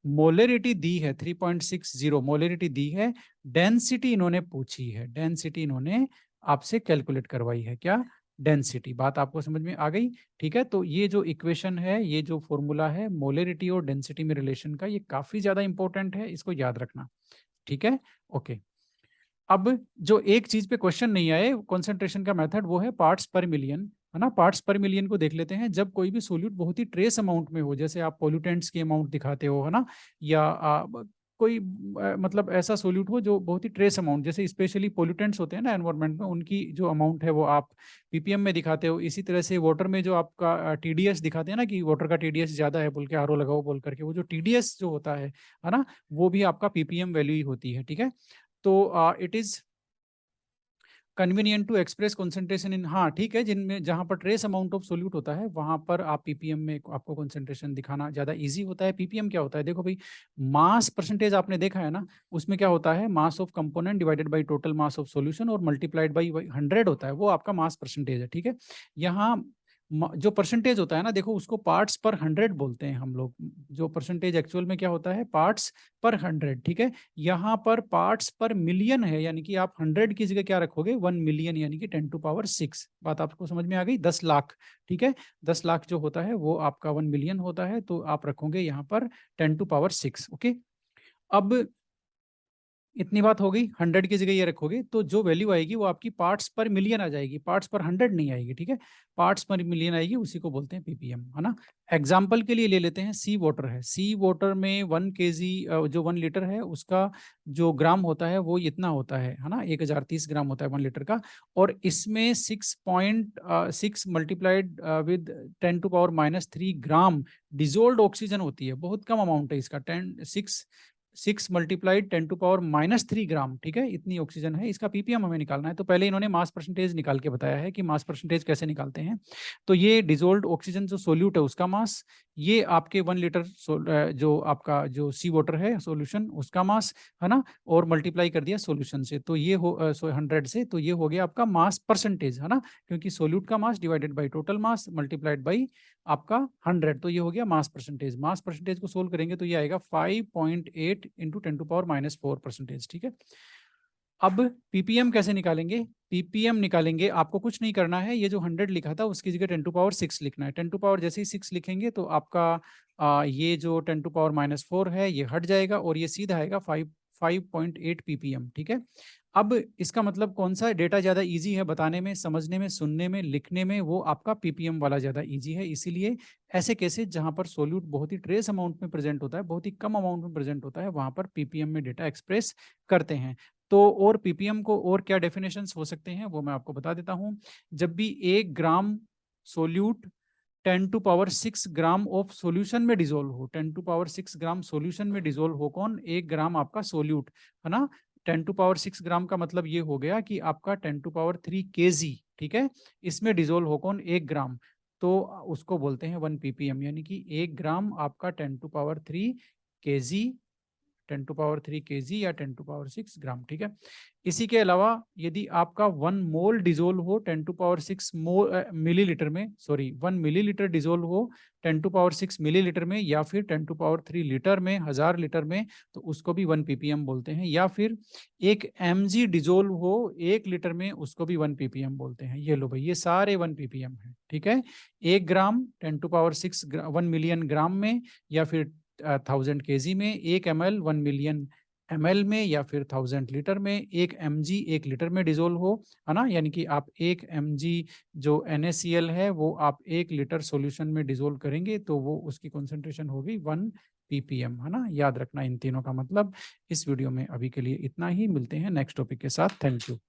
मोलरिटी दी है 3.60 मोलरिटी दी है, डेंसिटी इन्होंने पूछी है, डेंसिटी इन्होंने आपसे कैलकुलेट करवाई है, क्या, डेंसिटी। बात आपको समझ में आ गई? ठीक है, तो ये जो इक्वेशन है, ये जो फॉर्मूला है मोलरिटी और डेंसिटी में रिलेशन का, ये काफी ज्यादा इंपॉर्टेंट है, इसको याद रखना। ठीक है, ओके। अब जो एक चीज पे क्वेश्चन नहीं आए कंसंट्रेशन का मेथड, वो है पार्ट्स पर मिलियन, है ना। पार्ट्स पर मिलियन को देख लेते हैं। जब कोई भी सोल्यूट बहुत ही ट्रेस अमाउंट में हो, जैसे आप पोल्यूटेंट्स की अमाउंट दिखाते हो, है ना, या कोई मतलब ऐसा सोल्यूट हो जो बहुत ही ट्रेस अमाउंट, जैसे स्पेशली पोल्यूटेंट्स होते हैं ना एनवायरनमेंट में, उनकी जो अमाउंट है वो आप पीपीएम में दिखाते हो। इसी तरह से वाटर में जो आपका टीडीएस दिखाते हैं ना, कि वाटर का टीडीएस ज्यादा है बोल के आरओ लगाओ बोल करके, वो जो टीडीएस जो होता है ना, वो भी आपका पीपीएम वैल्यू ही होती है। ठीक है, तो it is convenient to express concentration in, हाँ ठीक है, जिनमें जहां पर ट्रेस अमाउंट ऑफ सोल्यूट होता है वहां पर आप पीपीएम में आपको कॉन्सेंट्रेशन दिखाना ज्यादा इजी होता है। पीपीएम क्या होता है, देखो भाई, मास परसेंटेज आपने देखा है ना, उसमें क्या होता है, mass of component divided by total mass of solution और मल्टीप्लाइड बाई 100 होता है, वो आपका मास परसेंटेज है। ठीक है, यहाँ जो परसेंटेज होता है ना, देखो उसको पार्ट्स पर 100 बोलते हैं हम लोग। जो परसेंटेज एक्चुअल में क्या होता है, पार्ट्स पर 100। ठीक है, यहाँ पर पार्ट्स पर मिलियन है, यानी कि आप 100 की जगह क्या रखोगे, 1 मिलियन, यानी कि 10⁻⁶। बात आपको समझ में आ गई, 10 लाख। ठीक है, 10 लाख जो होता है वो आपका 1 मिलियन होता है, तो आप रखोगे यहाँ पर 10⁻⁶। ओके, अब इतनी बात हो गई, 100 की जगह ये रखोगे तो जो वैल्यू आएगी वो आपकी पार्ट्स पर मिलियन आ जाएगी, पार्ट्स पर 100 नहीं आएगी। ठीक है, पार्ट्स पर मिलियन आएगी, उसी को बोलते हैं पीपीएम, है ना। एग्जाम्पल के लिए ले लेते हैं, सी वाटर है। सी वाटर में 1 केजी जो 1 लीटर है उसका जो ग्राम होता है वो इतना होता है ना, 1030 ग्राम होता है 1 लीटर का। और इसमें 6.6 multiplied with 10⁻³ gram dissolved oxygen होती है। बहुत कम अमाउंट है इसका, 6 मल्टीप्लाइड 10⁻³ ग्राम। ठीक है, इतनी ऑक्सीजन है, इसका पीपीएम हमें निकालना है। तो पहले इन्होंने मास परसेंटेज निकाल के बताया है कि मास परसेंटेज कैसे निकालते हैं। तो ये डिजोल्व्ड ऑक्सीजन जो सोल्यूट है उसका मास, ये आपके 1 लीटर जो आपका जो सी वाटर है सोल्यूशन, उसका मास, है ना, और मल्टीप्लाई कर दिया सोल्यूशन से, तो ये हो 100 से, तो ये हो गया आपका मास परसेंटेज, है ना, क्योंकि सोल्यूट का मास divided by total mass multiplied by आपका 100, तो ये हो गया मास परसेंटेज। मास परसेंटेज को सोल्व करेंगे तो ये आएगा 5.8 इंटू 10⁻⁴%। ठीक है, अब पीपीएम कैसे निकालेंगे, पीपीएम निकालेंगे, आपको कुछ नहीं करना है, ये जो 100 लिखा था उसकी जगह 10⁻⁶ लिखना है। 10 जैसे ही 6 लिखेंगे तो आपका ये जो 10⁻⁴ है ये हट जाएगा और ये सीधा आएगा 5.8 पीपीएम। ठीक है, अब इसका मतलब कौन सा डेटा ज्यादा इजी है बताने में, समझने में, सुनने में, लिखने में, वो आपका पीपीएम वाला ज्यादा इजी है। इसीलिए ऐसे केसेस जहां पर सोल्यूट बहुत ही ट्रेस अमाउंट में प्रेजेंट होता है, बहुत ही कम अमाउंट में प्रेजेंट होता है, वहां पर पीपीएम में डेटा एक्सप्रेस करते हैं। तो और पीपीएम को और क्या डेफिनेशंस हो सकते हैं वो मैं आपको बता देता हूं। जब भी 1 ग्राम सोल्यूट 10⁻⁶ ग्राम ऑफ सॉल्यूशन में डिजोल्व हो, 10⁻⁶ ग्राम सॉल्यूशन में डिजोल्व हो, कौन, 1 ग्राम आपका सोल्यूट, है ना। 10⁻⁶ ग्राम का मतलब ये हो गया कि आपका 10⁻³ kg, ठीक है, इसमें डिजोल्व हो कौन, 1 ग्राम, तो उसको बोलते हैं 1 ppm, यानी कि 1 ग्राम आपका 10⁻³ kg, 10⁻³ kg या 10⁻⁶ ग्राम। ठीक है, इसी के अलावा यदि आपका 1 मोल डिजोल्व हो 10⁻⁶ मिलीलीटर में, सॉरी 1 मिलीलीटर डिजोल्व हो 10⁻⁶ मिलीलीटर में, या फिर 10⁻³ लीटर में, 1000 लीटर में, तो उसको भी 1 ppm बोलते हैं। या फिर 1 mg डिजोल्व हो 1 लीटर में, उसको भी 1 ppm बोलते हैं। ये लो भाई, ये सारे 1 ppm है। ठीक है, 1 ग्राम 10⁻⁶ 1 मिलियन ग्राम में, या फिर 1000 kg में, 1 ml 1 मिलियन ml में या फिर 1000 लीटर में, 1 mg 1 लीटर में डिजोल्व हो, है ना। यानी कि आप 1 mg जो NaCl है वो आप 1 लीटर सॉल्यूशन में डिजोल्व करेंगे तो वो उसकी कॉन्सेंट्रेशन होगी 1 ppm, है ना। याद रखना इन तीनों का मतलब। इस वीडियो में अभी के लिए इतना ही, मिलते हैं नेक्स्ट टॉपिक के साथ। Thank you.